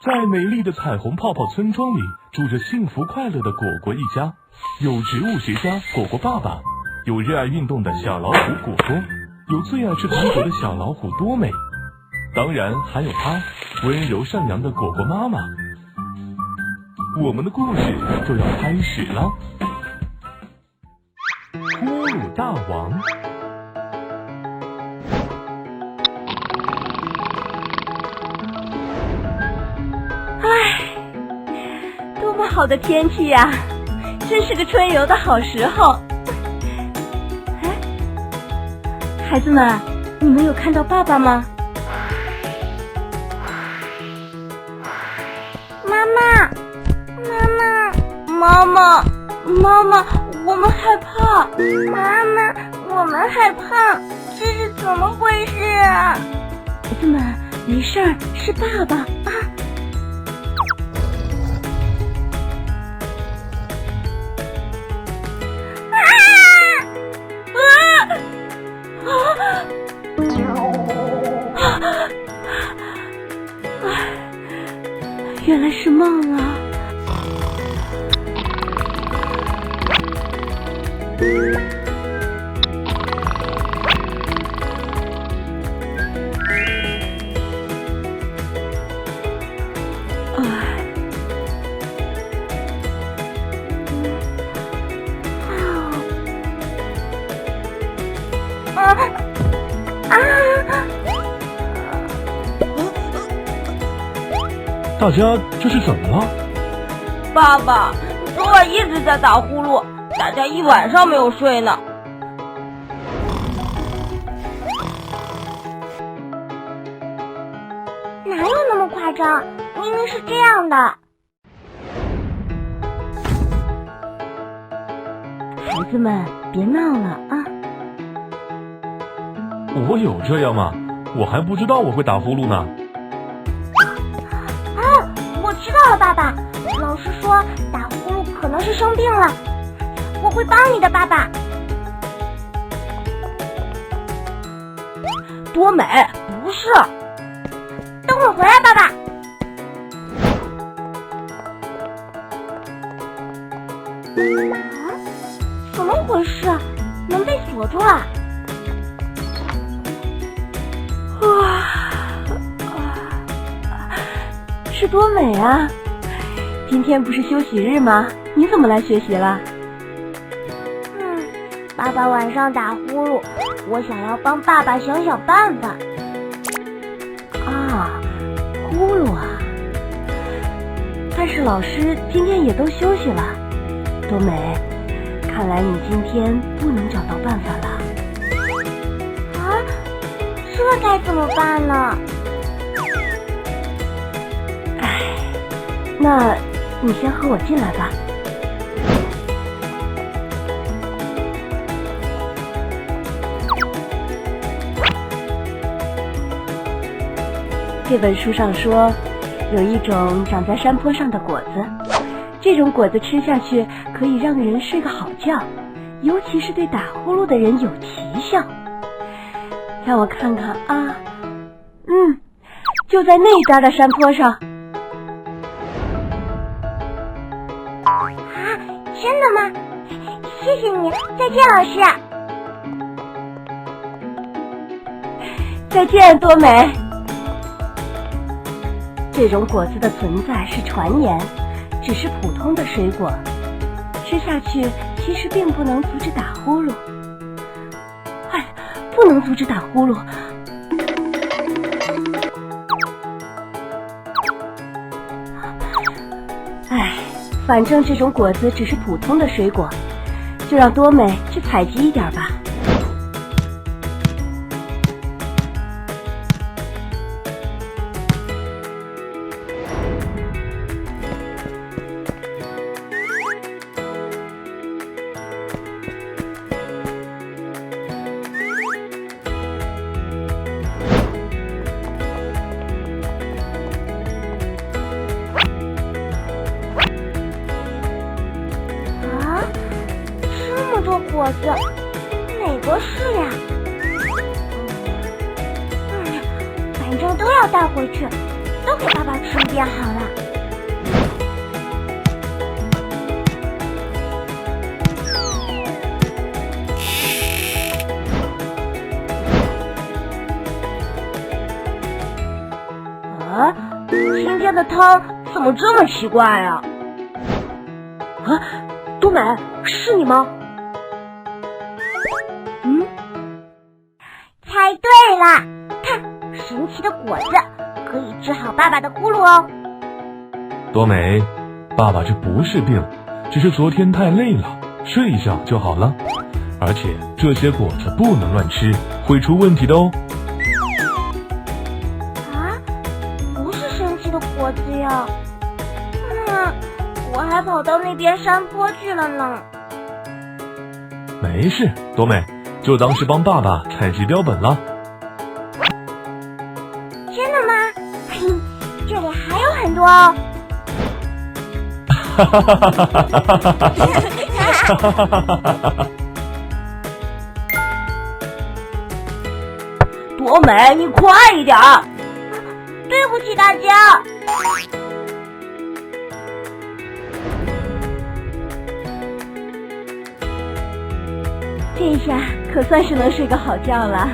在美丽的彩虹泡泡村庄里，住着幸福快乐的果果一家。有植物学家果果爸爸，有热爱运动的小老虎果果，有最爱吃糖果的小老虎多美，当然还有她温柔善良的果果妈妈。我们的故事就要开始了。呼噜大王。多么好的天气呀，真是个春游的好时候。哎，孩子们，你们有看到爸爸吗？妈妈，我们害怕。妈妈，我们害怕，这是怎么回事啊？孩子们，没事儿，是爸爸啊。原来是梦啊。大家这是怎么了？爸爸，昨晚一直在打呼噜，大家一晚上没有睡呢。哪有那么夸张？明明是这样的。孩子们，别闹了啊！我有这样吗？我还不知道我会打呼噜呢。我知道了，爸爸。老师说打呼噜可能是生病了，我会帮你的，爸爸。多美，不是。等我回来，爸爸。怎么回事？门被锁住了。是多美啊！今天不是休息日吗？你怎么来学习了？爸爸晚上打呼噜，我想要帮爸爸想想办法。啊，呼噜啊！但是老师今天也都休息了。多美，看来你今天不能找到办法了。啊，这该怎么办呢？那你先和我进来吧。这本书上说，有一种长在山坡上的果子，这种果子吃下去可以让人睡个好觉，尤其是对打呼噜的人有奇效。让我看看啊，就在那边的山坡上。真的吗？谢谢你，再见，老师。再见，多美。这种果子的存在是传言，只是普通的水果，吃下去其实并不能阻止打呼噜。不能阻止打呼噜。反正这种果子只是普通的水果，就让多美去采集一点吧。果子，哪个是呀？反正都要带回去。都给爸爸吃一遍好了。今天的汤怎么这么奇怪啊？多美，是你吗？猜对了，看，神奇的果子可以治好爸爸的呼噜哦。多美，爸爸这不是病，只是昨天太累了，睡一觉就好了。而且这些果子不能乱吃，会出问题的哦。不是神奇的果子呀。我还跑到那边山坡去了呢。没事，多美，就当是帮爸爸采集标本了。真的吗？这里还有很多哦。哈哈哈哈哈哈！多美，你快一点！对不起大家。这下可算是能睡个好觉了。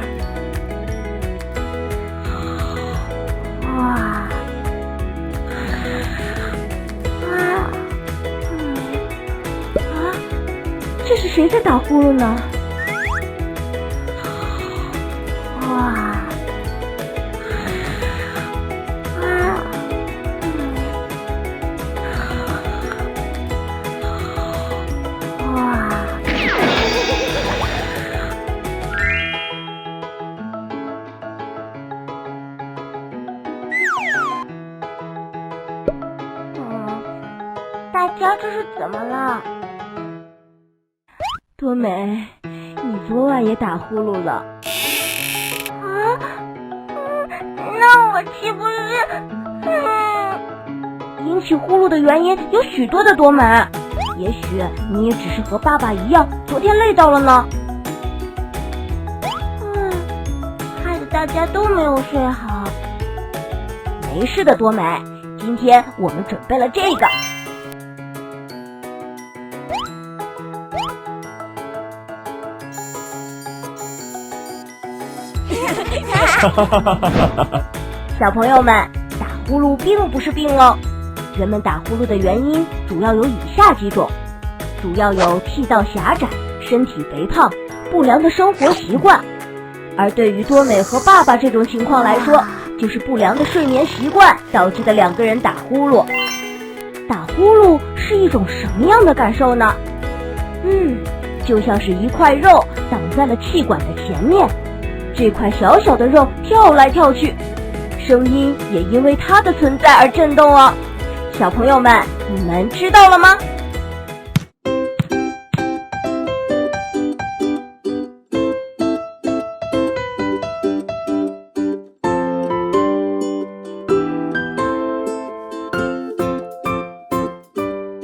这是谁在打呼噜呢？大家这是怎么了？多美，你昨晚也打呼噜了。那我岂不是……引起呼噜的原因有许多的，多美。也许你也只是和爸爸一样，昨天累到了呢。害得大家都没有睡好。没事的，多美，今天我们准备了这个。小朋友们，打呼噜并不是病哦。人们打呼噜的原因主要有以下几种，主要有气道狭窄、身体肥胖、不良的生活习惯。而对于多美和爸爸这种情况来说，就是不良的睡眠习惯导致的两个人打呼噜。打呼噜是一种什么样的感受呢？就像是一块肉挡在了气管的前面，这块小小的肉跳来跳去，声音也因为它的存在而震动哦。小朋友们，你们知道了吗？